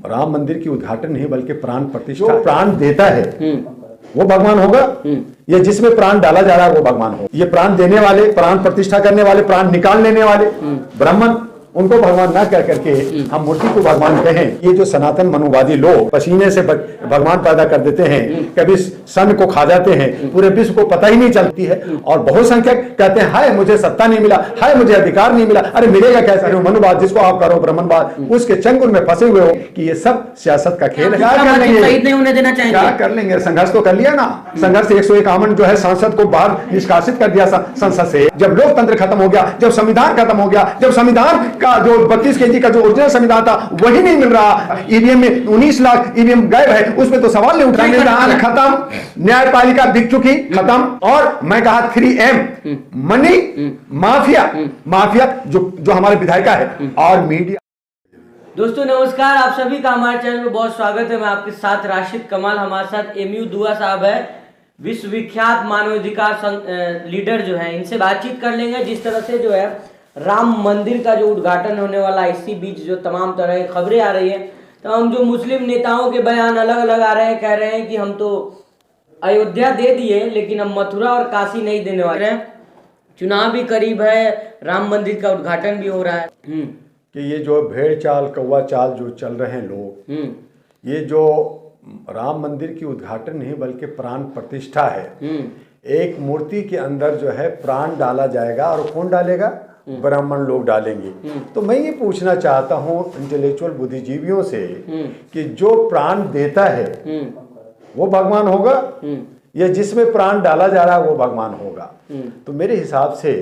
राम मंदिर की उद्घाटन नहीं बल्कि प्राण प्रतिष्ठा, प्राण देता है वो भगवान होगा। ये जिसमें प्राण डाला जा रहा है वो भगवान होगा। ये प्राण देने वाले, प्राण प्रतिष्ठा करने वाले, प्राण निकाल लेने वाले ब्राह्मण, उनको भगवान ना कह करके हम मूर्ति को भगवान कहें। ये जो सनातन मनुवादी लोग पसीने से भगवान पैदा कर देते हैं, कभी सन को खा जाते हैं, पूरे विश्व को पता ही नहीं चलती है। और बहुसंख्यक कहते हैं हाय मुझे सत्ता नहीं मिला, हाय मुझे अधिकार नहीं मिला। अरे मिलेगा कैसे? मनुवाद जिसको आप करो ब्राह्मणवाद, उसके चंगुल में फंसे हुए हो कि ये सब सियासत का खेल है। क्या कर लेंगे? क्या कर लेंगे? संघर्ष तो कर लिया ना। संघर्ष 151 जो है सांसद को बाहर निष्कासित कर दिया संसद से। जब लोकतंत्र खत्म हो गया, जब संविधान खत्म हो गया, जब संविधान का जो 32 केजी का जो ओरिजिनल संविधान था वही नहीं मिल रहा, ईवीएम में 19 लाख ईवीएम गायब है, उसमें तो सवाल नहीं उठ रहा। खत्म, न्यायपालिका दिख चुकी, खत्म। और मैं कहा 3M मनी माफिया जो हमारे विधायिका है और मीडिया। दोस्तों नमस्कार, आप सभी का हमारे चैनल में बहुत स्वागत है। मैं आपके साथ राशिद कमाल, हमारे साथ एमयू दुआ साहब है, विश्व विख्यात मानवाधिकार लीडर जो है। इनसे बातचीत कर लेंगे जिस तरह से जो है राम मंदिर का जो उद्घाटन होने वाला है, इसी बीच जो तमाम तरह की खबरें आ रही है, तमाम जो मुस्लिम नेताओं के बयान अलग अलग आ रहे हैं, कह रहे हैं कि हम तो अयोध्या दे दिए लेकिन हम मथुरा और काशी नहीं देने वाले हैं। चुनाव भी करीब है, राम मंदिर का उद्घाटन भी हो रहा है। कि ये जो भेड़ चाल कौवा चाल जो चल रहे हैं लोग, ये जो राम मंदिर की उद्घाटन नहीं बल्कि प्राण प्रतिष्ठा है। एक मूर्ति के अंदर जो है प्राण डाला जाएगा और कौन डालेगा? ब्राह्मण लोग डालेंगे। तो मैं ये पूछना चाहता हूँ इंटेलेक्चुअल बुद्धिजीवियों से कि जो प्राण देता है वो भगवान होगा या जिसमें प्राण डाला जा रहा है वो भगवान होगा? तो मेरे हिसाब से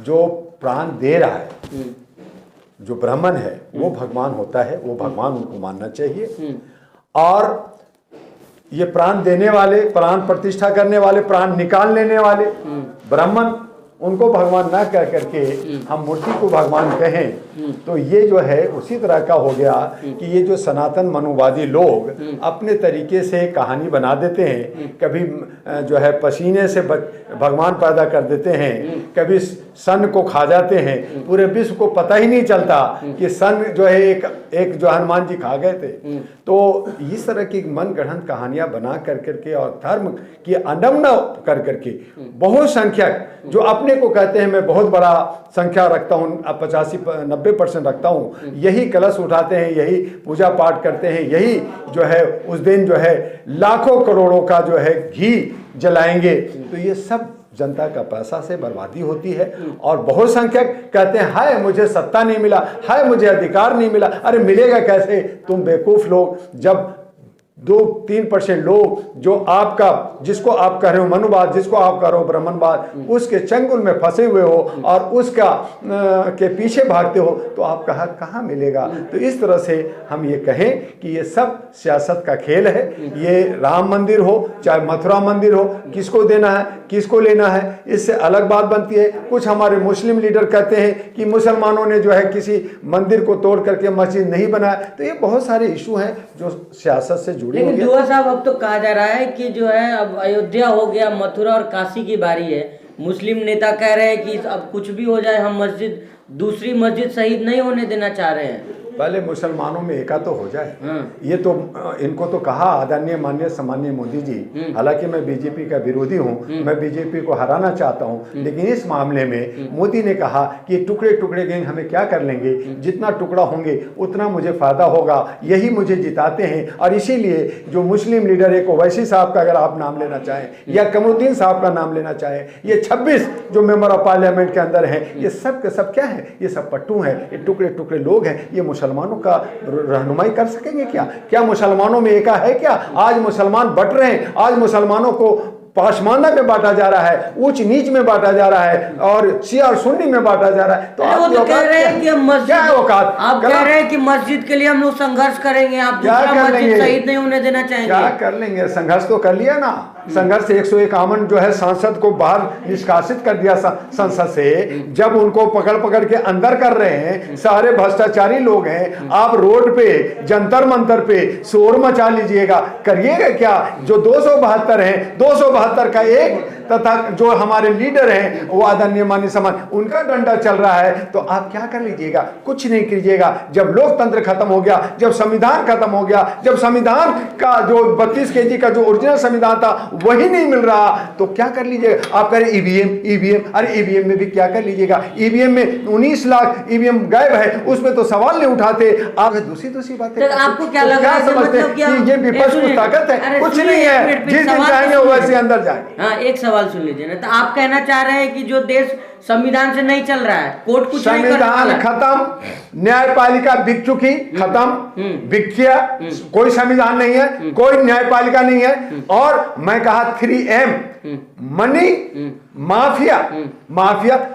जो प्राण दे रहा है, जो ब्राह्मण है, वो भगवान होता है, वो भगवान उनको मानना चाहिए। और ये प्राण देने वाले, प्राण प्रतिष्ठा करने वाले, प्राण निकाल लेने वाले ब्राह्मण, उनको भगवान ना कह करके हम मूर्ति को भगवान कहें, तो ये जो है उसी तरह का हो गया कि ये जो सनातन मनुवादी लोग अपने तरीके से कहानी बना देते हैं। कभी जो है पसीने से भगवान पैदा कर देते हैं, कभी सन को खा जाते हैं, पूरे विश्व को पता ही नहीं चलता कि सन जो है एक जो हनुमान जी खा गए थे। तो इस तरह की मन गढ़ंत कहानियां बना कर करके और धर्म की अनमना कर करके बहुत संख्यक जो अपने को कहते हैं मैं बहुत बड़ा संख्या रखता हूँ, 85-90% रखता हूँ, यही कलश उठाते हैं, यही पूजा पाठ करते हैं, यही जो है उस दिन जो है लाखों करोड़ों का जो है घी जलाएंगे। तो ये सब जनता का पैसा से बर्बादी होती है। और बहुत संख्यक कहते हैं हाय मुझे सत्ता नहीं मिला, हाय मुझे अधिकार नहीं मिला। अरे मिलेगा कैसे? तुम बेवकूफ लोग, जब 2-3% लोग जो आपका, जिसको आप कह रहे हो मनुवाद, जिसको आप कह रहे हो ब्राह्मणवाद, उसके चंगुल में फंसे हुए हो और उसका के पीछे भागते हो, तो आप कहाँ मिलेगा? तो इस तरह से हम ये कहें कि ये सब सियासत का खेल है। ये राम मंदिर हो चाहे मथुरा मंदिर हो, किसको देना है, किसको लेना है, इससे अलग बात बनती है। कुछ हमारे मुस्लिम लीडर कहते हैं कि मुसलमानों ने जो है किसी मंदिर को तोड़ करके मस्जिद नहीं बनाया। तो ये बहुत सारे इशू हैं जो सियासत से लेकिन दुआ साहब अब तो कहा जा रहा है कि जो है अब अयोध्या हो गया, मथुरा और काशी की बारी है। मुस्लिम नेता कह रहे हैं कि अब कुछ भी हो जाए हम दूसरी मस्जिद शहीद नहीं होने देना चाह रहे हैं। पहले मुसलमानों में एका तो हो जाए। ये तो इनको तो कहा आदरणीय माननीय सम्माननीय मोदी जी, हालांकि मैं बीजेपी का विरोधी हूँ, मैं बीजेपी को हराना चाहता हूँ, लेकिन इस मामले में मोदी ने कहा कि टुकड़े टुकड़े गैंग हमें क्या कर लेंगे, जितना टुकड़ा होंगे उतना मुझे फायदा होगा, यही मुझे जिताते हैं। और इसीलिए जो मुस्लिम लीडर है, ओवैसी साहब का अगर आप नाम लेना चाहें या कमरुद्दीन साहब का नाम लेना चाहें, ये 26 जो मेंबर ऑफ पार्लियामेंट के अंदर हैं, ये सब के सब क्या है? ये सब पट्टू हैं, ये टुकड़े टुकड़े लोग हैं। ये मुसलमानों का रहनुमाई कर सकेंगे क्या मुसलमानों में एका है क्या? आज मुसलमान बट रहे हैं, आज मुसलमानों को पाशमाना में बांटा जा रहा है, ऊंच नीच में बांटा जा रहा है और शिया और सुन्नी में बांटा जा रहा है। तो आप तो कह रहे हैं कि आप कह रहे हैं कि मस्जिद के लिए हम लोग संघर्ष करेंगे, आप दूसरा मस्जिद शहीद नहीं होने देना चाहेंगे? क्या कर लेंगे? संघर्ष तो कर लिया ना। संघर्ष 151 जो है सांसद को बाहर निष्कासित कर दिया संसद से। जब उनको पकड़ के अंदर कर रहे हैं, सारे भ्रष्टाचारी लोग हैं, आप रोड पे जंतर मंतर पे शोर मचा लीजिएगा, करिएगा क्या? जो 272 हैं, 272 72 का एक, तथा जो हमारे लीडर हैं वो आदरणीय माननीय सम्मान, उनका डंडा चल रहा है। तो आप क्या कर लीजिएगा? कुछ नहीं कीजिएगा। जब लोकतंत्र खत्म हो गया, जब संविधान खत्म हो गया, जब संविधान का जो 32 केजी का जो ओरिजिनल संविधान था वही नहीं मिल रहा, तो क्या कर लीजिएगा? आप करें ईवीएम। अरे ईवीएम में भी क्या कर लीजिएगा? ईवीएम में 19 लाख ईवीएम गायब है, उसमें तो सवाल नहीं उठाते। आप दूसरी बातें आपको क्या लग रहा है? समझते हैं कि ये विपक्ष की ताकत है? कुछ नहीं है, जिस दिन चाहेंगे वैसे अंदर जाएंगे। हाँ, एक सवाल सुन लीजिए ना। तो आप कहना चाह रहे हैं कि जो देश संविधान से नहीं चल रहा है, कोर्ट कुछ नहीं कर रहा है, संविधान खत्म, न्यायपालिका बिक चुकी, खत्म, बिक गया, कोई संविधान नहीं है, कोई न्यायपालिका नहीं है। और मैं कहा 3M, मनी माफिया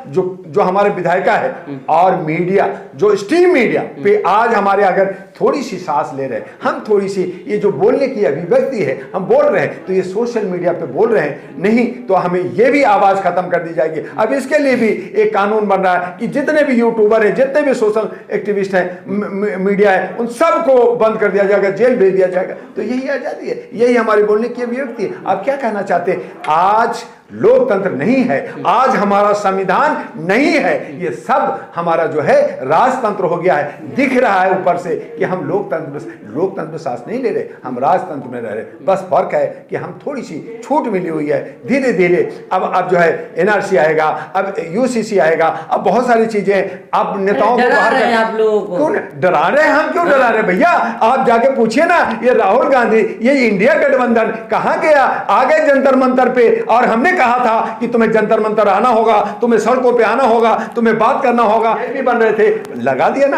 जो हमारे विधायिका है, और मीडिया, जो स्ट्रीम मीडिया पे आज हमारे अगर थोड़ी सी सांस ले रहे हैं, हम थोड़ी सी ये जो बोलने की अभिव्यक्ति है हम बोल रहे हैं, तो ये सोशल मीडिया पे बोल रहे हैं, नहीं तो हमें ये भी आवाज खत्म कर दी जाएगी। अब इसके लिए भी एक कानून बन रहा है कि जितने भी यूट्यूबर हैं, जितने भी सोशल एक्टिविस्ट हैं, मीडिया है, उन सबको बंद कर दिया जाएगा, जेल भेज दिया जाएगा। तो यही आजादी है, यही हमारी बोलने की अभिव्यक्ति है। आप क्या कहना चाहते हैं? आज लोकतंत्र नहीं है, आज हमारा संविधान नहीं है, ये सब हमारा जो है राजतंत्र हो गया है। दिख रहा है ऊपर से कि हम लोकतंत्र सांस नहीं ले रहे, हम राजतंत्र में रह रहे। बस फर्क है कि हम थोड़ी सी छूट मिली हुई है। धीरे धीरे अब जो है NRC आएगा, अब UCC आएगा, अब बहुत सारी चीजें, अब नेताओं को बाहर कर, आप लोगों को क्यों डरा रहे हैं? हम क्यों डरा रहे भैया? आप जाके पूछिए ना, ये राहुल गांधी, ये इंडिया गठबंधन कहां गया? आ गए जंतर मंतर पे, और हमने कहा था कि तुम्हें जंतर मंतर आना होगा, तुम्हें सड़कों पे आना होगा, तुम्हें बात करना होगा। भी बन रहे थे, लगा दिया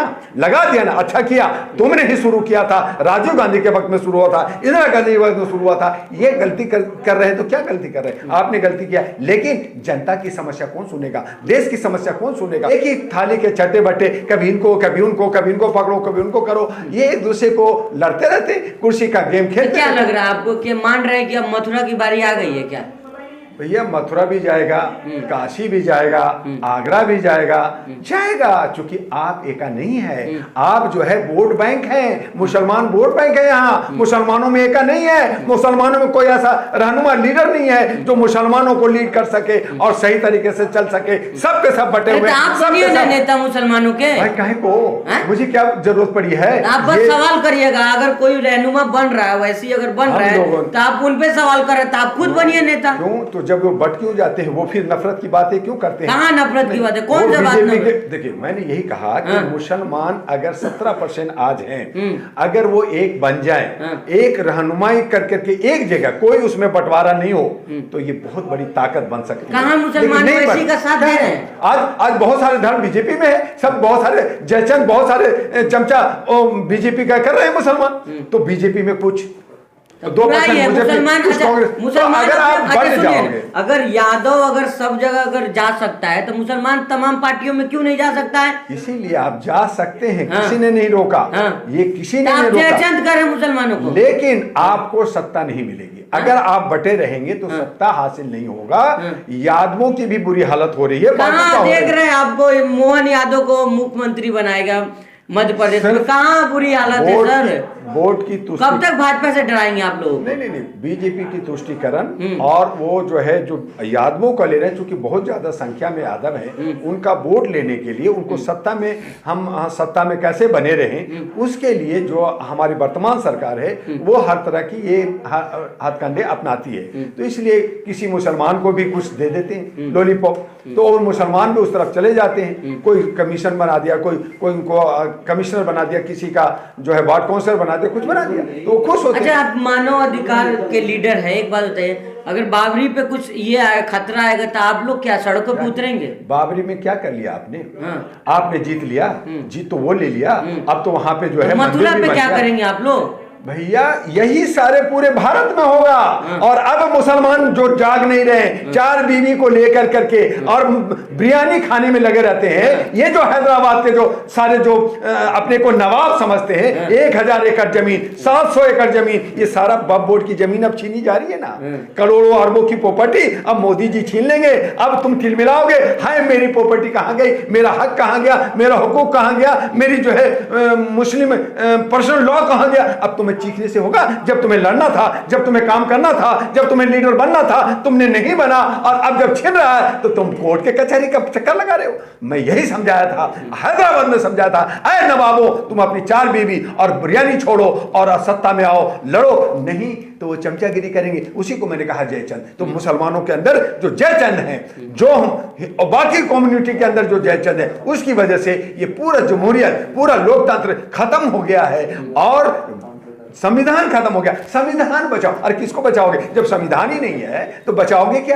ना। अच्छा किया, तुमने ही शुरू किया था, राजीव गांधी के वक्त में शुरू हुआ था, इंदिरा गांधी के वक्त में शुरू हुआ था। ये गलती कर रहे हैं तो क्या गलती कर रहे हैं? आपने गलती किया, लेकिन जनता की समस्या कौन सुनेगा? देश की समस्या कौन सुनेगा? एक ही थाली के चट्टे बट्टे, कभी इनको कभी उनको, कभी इनको पकड़ो कभी उनको करो, ये एक दूसरे को लड़ते रहते, कुर्सी का गेम खेलते। क्या लग रहा है आपको कि मान रहे हैं कि अब मथुरा की बारी आ गई है क्या? भैया मथुरा भी जाएगा, काशी भी जाएगा, आगरा भी जाएगा, क्योंकि आप एका नहीं है। आप जो है वोट बैंक हैं, मुसलमान वोट बैंक है। यहाँ मुसलमानों में एका नहीं है, मुसलमानों में कोई ऐसा रहनुमा लीडर नहीं है जो मुसलमानों को लीड कर सके और सही तरीके से चल सके। सब के सब बटे हुए नेता मुसलमानों के। भाई काहे को, मुझे क्या जरूरत पड़ी है? आप बस सवाल करिएगा, अगर कोई रहनुमा बन रहा है, वैसी अगर बन रहा है तो आप उन पे सवाल करें, तो आप खुद बनिए नेता। क्यों? तो जब वो बट क्यों जाते हैं, वो फिर नफरत की बातें क्यों करते हैं? कहाँ नफरत की बात है? कौन सा बात? देखिए मैंने यही कहा कि मुसलमान अगर 17% आज हैं, अगर वो एक बन जाए, एक रहनुमाई कर करके एक जगह, कोई उसमें बंटवारा नहीं हो, तो ये बहुत बड़ी ताकत बन सकती है। कहाँ मुसलमान इसी का साथ दे रहे हैं? आज बहुत सारे धर्म बीजेपी में है, सब बहुत सारे जयचंद, बहुत सारे चमचा बीजेपी का कर रहे हैं मुसलमान। तो बीजेपी में कुछ 2% मुसलमान अगर आप बढ़ जाओगे, अगर यादव अगर सब जगह अगर जा सकता है, तो मुसलमान तमाम पार्टियों में क्यों नहीं जा सकता है? इसीलिए आप जा सकते हैं, किसी ने नहीं रोका, ये किसी ने नहीं रोका। चंद कर मुसलमानों को, लेकिन आपको सत्ता नहीं मिलेगी। अगर आप बटे रहेंगे तो सत्ता हासिल नहीं होगा। यादवों की भी बुरी हालत हो रही है। देख रहे हैं आपको, मोहन यादव को मुख्यमंत्री बनाएगा मध्य प्रदेश में, कहाँ बुरी हालत है सर? वोट की तुष्टि, कब तक भाजपा से डराएंगे आप लोग? नहीं, बीजेपी की तुष्टिकरण और वो जो है जो यादवों का ले रहे हैं, चूंकि बहुत ज्यादा संख्या में यादव है, उनका वोट लेने के लिए, उनको सत्ता में, हम सत्ता में कैसे बने रहें, उसके लिए जो हमारी वर्तमान सरकार है वो हर तरह की ये हथकंडे अपनाती है। तो इसलिए किसी मुसलमान को भी कुछ दे देते हैं लॉलीपॉप, तो और मुसलमान भी उस तरफ चले जाते हैं। कोई कमीशन बना दिया, कोई उनको कमिश्नर बना दिया, किसी का जो है वार्ड काउंसिलर बना दिया, कुछ बना दिया, तो खुश होते हैं। अच्छा, आप मानव अधिकार के लीडर है, एक बात बताइए, अगर बाबरी पे कुछ ये खतरा आएगा तो आप लोग क्या सड़कों पे उतरेंगे? बाबरी में क्या कर लिया आपने? आपने जीत लिया, जीत तो वो ले लिया, अब तो वहां पे जो है मथुरा पे क्या करेंगे आप लोग? भैया यही सारे पूरे भारत में होगा। और अब मुसलमान जो जाग नहीं रहे, 4 बीवी को लेकर करके और बिरयानी खाने में लगे रहते हैं, ये जो हैदराबाद के जो सारे जो अपने को नवाब समझते हैं, 1000 एकड़ जमीन, 700 एकड़ जमीन, ये सारा वक्फ बोर्ड की जमीन अब छीनी जा रही है ना, करोड़ों अरबों की प्रॉपर्टी अब मोदी जी छीन लेंगे। अब तुम तिलमिलाओगे, हाय मेरी प्रॉपर्टी कहां गई, मेरा हक कहां गया, मेरा हुकूक कहां गया, मेरी जो है मुस्लिम पर्सनल लॉ कहां गया। अब तुम्हें चीखने से होगा? जब तुम्हें लड़ना था, जब तुम्हें काम करना था, जब तुम्हें लीडर बनना था, तुमने नहीं बना, और अब जब छिन रहा है तो तुम कोर्ट के कचहरी का चक्कर लगा रहे हो। मैं यही समझाया था, हैदराबाद में समझाया था, अरे नवाबो तुम अपनी 4 बीवी और बिरयानी छोड़ो और सत्ता में आओ, लड़ो, नहीं तो वो चमचागिरी करेंगे। उसी को मैंने कहा जयचंद। तो मुसलमानों के अंदर जो जयचंद है, जो हम और बाकी कम्युनिटी के अंदर जो जयचंद है, उसकी वजह से ये पूरा जमहूरियत, पूरा लोकतंत्र खत्म हो गया है और संविधान खत्म हो गया। संविधान बचाओ, अरे किसको बचाओगे? जब संविधान ही नहीं है तो बचाओगे क्या?